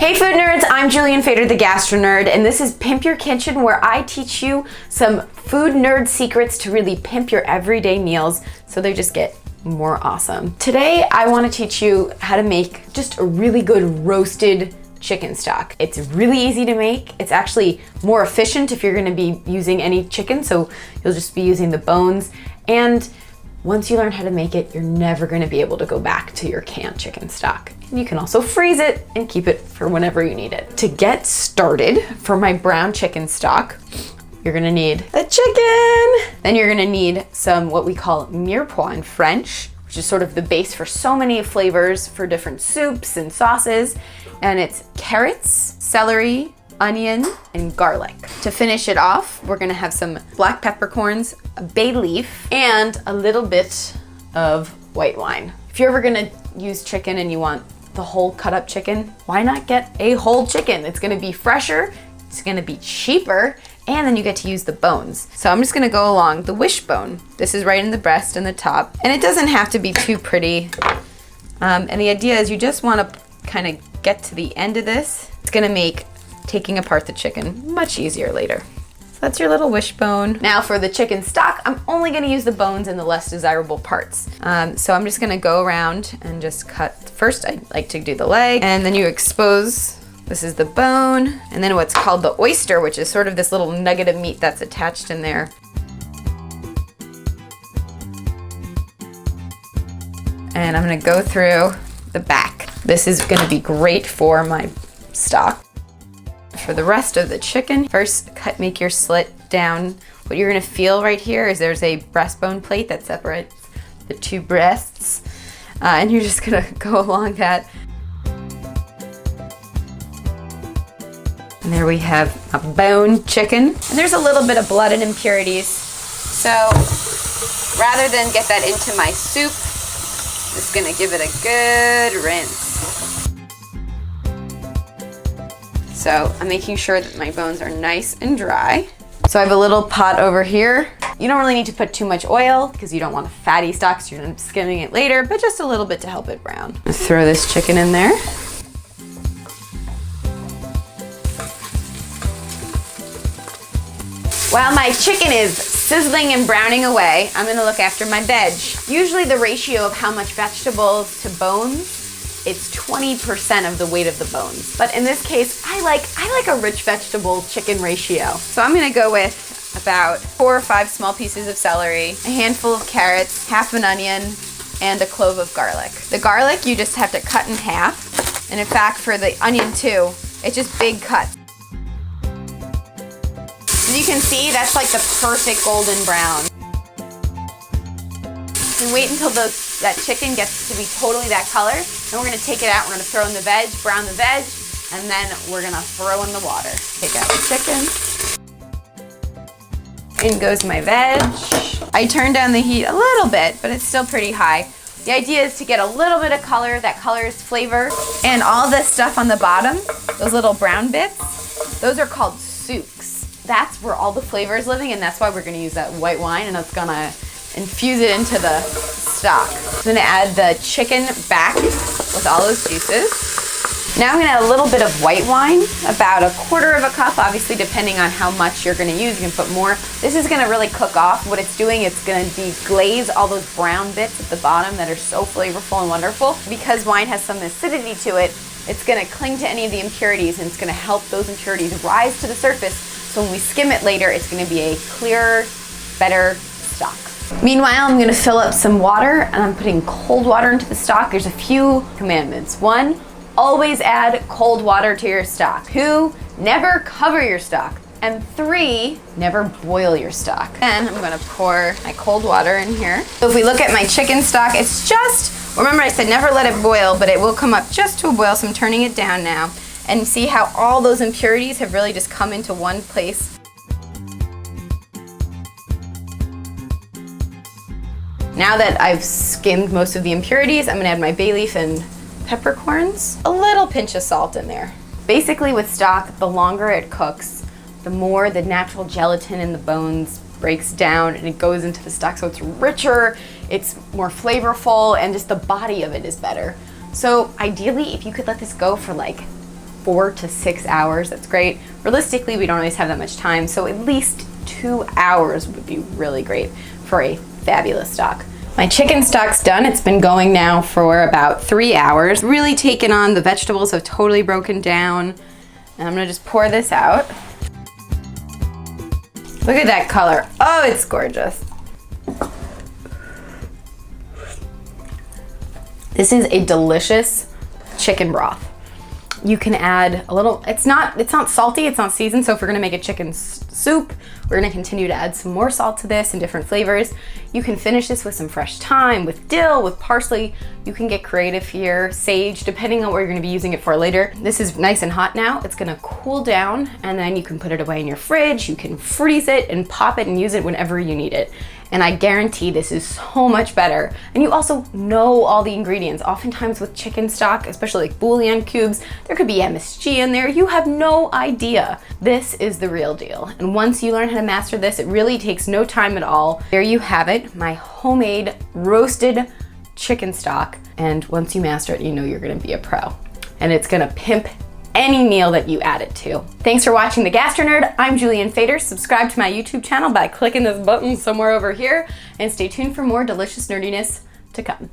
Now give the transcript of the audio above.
Hey food nerds, I'm Julianne the Gastro Nerd, and this is Pimp Your Kitchen, where I teach you some food nerd secrets to really pimp your everyday meals so they just get more awesome. Today, I want to teach you how to make just a really good roasted chicken stock. It's really easy to make. It's actually more efficient if you're going to be using any chicken, so you'll just be using the bones. And once you learn how to make it, you're never going to be able to go back to your canned chicken stock. And you can also freeze it and keep it for whenever you need it. To get started, for my brown chicken stock, you're gonna need a chicken. Then you're gonna need some what we call mirepoix in French, which is sort of the base for so many flavors for different soups and sauces. And it's carrots, celery, onion, and garlic. To finish it off, we're gonna have some black peppercorns, a bay leaf, and a little bit of white wine. If you're ever gonna use chicken and you want the whole cut up chicken, why not get a whole chicken? It's gonna be fresher, it's gonna be cheaper, and then you get to use the bones. So I'm just gonna go along the wishbone. This is right in the breast and the top. And it doesn't have to be too pretty. And the idea is you just wanna kind of get to the end of this. It's gonna make taking apart the chicken much easier later. So that's your little wishbone. Now for the chicken stock, I'm only gonna use the bones and the less desirable parts. So I'm just gonna go around and just cut. First, I like to do the leg, and then you expose, this is the bone, and then what's called the oyster, which is sort of this little nugget of meat that's attached in there. And I'm gonna go through the back. This is gonna be great for my stock. For the rest of the chicken, first make your slit down. What you're gonna feel right here is there's a breastbone plate that separates the two breasts. And you're just gonna go along that. And there we have a bone chicken. And there's a little bit of blood and impurities. So rather than get that into my soup, I'm just gonna give it a good rinse. So I'm making sure that my bones are nice and dry. So I have a little pot over here. You don't really need to put too much oil because you don't want a fatty stock, so you're gonna be skimming it later, but just a little bit to help it brown. Throw this chicken in there. While my chicken is sizzling and browning away, I'm gonna look after my veg. Usually the ratio of how much vegetables to bones, it's 20% of the weight of the bones. But in this case, I like a rich vegetable chicken ratio. So I'm gonna go with about 4 or 5 small pieces of celery, a handful of carrots, half an onion, and a clove of garlic. The garlic you just have to cut in half. And in fact, for the onion too, it's just big cuts. As you can see, that's like the perfect golden brown. And wait until that chicken gets to be totally that color. Then we're gonna take it out, we're gonna throw in the veg, brown the veg, and then we're gonna throw in the water. Take out the chicken. In goes my veg. I turned down the heat a little bit, but it's still pretty high. The idea is to get a little bit of color, that color is flavor. And all this stuff on the bottom, those little brown bits, those are called souks. That's where all the flavor is living, and that's why we're gonna use that white wine, and that's gonna infuse it into the stock. I'm gonna add the chicken back with all those juices. Now I'm gonna add a little bit of white wine, about 1/4 of a cup, obviously depending on how much you're gonna use, you can put more. This is gonna really cook off. What it's doing, it's gonna deglaze all those brown bits at the bottom that are so flavorful and wonderful. Because wine has some acidity to it, it's gonna cling to any of the impurities, and it's gonna help those impurities rise to the surface. So when we skim it later, it's gonna be a clearer, better stock. Meanwhile, I'm gonna fill up some water, and I'm putting cold water into the stock. There's a few commandments. 1, always add cold water to your stock. 2, never cover your stock. And 3, never boil your stock. Then I'm gonna pour my cold water in here. So if we look at my chicken stock, it's just, remember I said never let it boil, but it will come up just to a boil, so I'm turning it down now. And see how all those impurities have really just come into one place. Now that I've skimmed most of the impurities, I'm gonna add my bay leaf and peppercorns, a little pinch of salt in there. Basically with stock, the longer it cooks, the more the natural gelatin in the bones breaks down and it goes into the stock, so it's richer, it's more flavorful, and just the body of it is better. So ideally, if you could let this go for like 4 to 6 hours. That's great. Realistically, we don't always have that much time, so at least 2 hours would be really great for a fabulous stock. My chicken stock's done. It's been going now for about 3 hours. Really taken on, the vegetables have totally broken down. And I'm gonna just pour this out. Look at that color. Oh, it's gorgeous. This is a delicious chicken broth. You can add a little, it's not salty, it's not seasoned, so if we're gonna make a chicken soup, we're gonna continue to add some more salt to this and different flavors. You can finish this with some fresh thyme, with dill, with parsley. You can get creative here, sage, depending on what you're gonna be using it for later. This is nice and hot now. It's gonna cool down, and then you can put it away in your fridge. You can freeze it and pop it and use it whenever you need it. And I guarantee this is so much better. And you also know all the ingredients. Oftentimes with chicken stock, especially like bouillon cubes, there could be MSG in there. You have no idea. This is the real deal. And once you learn how to master this, it really takes no time at all. There you have it, my homemade roasted chicken stock. And once you master it, you know you're gonna be a pro. And it's gonna pimp any meal that you add it to. Thanks for watching The Gastro Nerd. I'm Julianne Fader. Subscribe to my YouTube channel by clicking this button somewhere over here, and stay tuned for more delicious nerdiness to come.